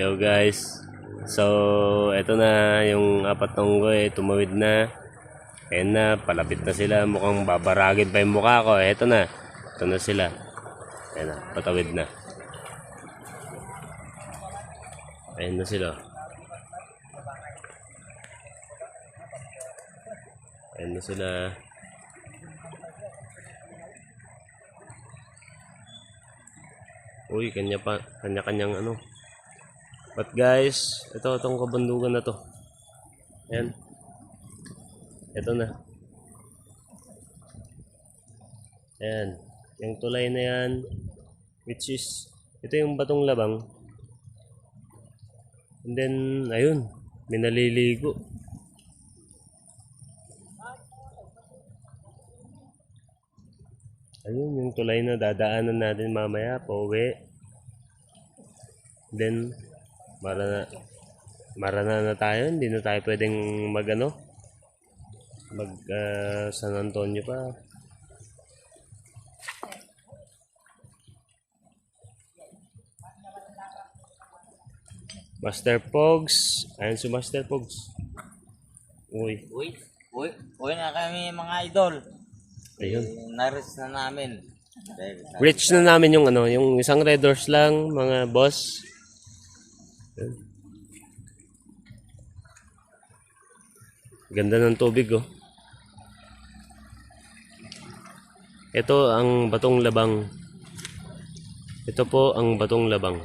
Yo guys, so eto na yung apat na unggoy, tumawid na. Ayan na, palapit na sila, mukhang babaragin pa yung mukha ko. Eto na, ito na sila. Ayan na, patawid na. Ayan na sila. Ayan na sila. Uy, kanya-kanyang ano. But guys, itong kabundugan na to. Ayan. Ito na. Ayan. Yung tulay na yan, which is, ito yung Batong Labang. And then, ayun, may naliligo. Ayun, yung tulay na dadaanan natin mamaya, pauwi. Then, marana na tayo, hindi na tayo pwedeng mag San Antonio pa. Master Pogs, ayan si Master Pogs. Uy na kami mga idol. Ayun. Na-reach na namin. Reach na namin yung yung isang Red Horse lang, mga boss. Ayun. Ganda ng tubig, oh. Ito ang Batong Labang. Ito po ang Batong Labang.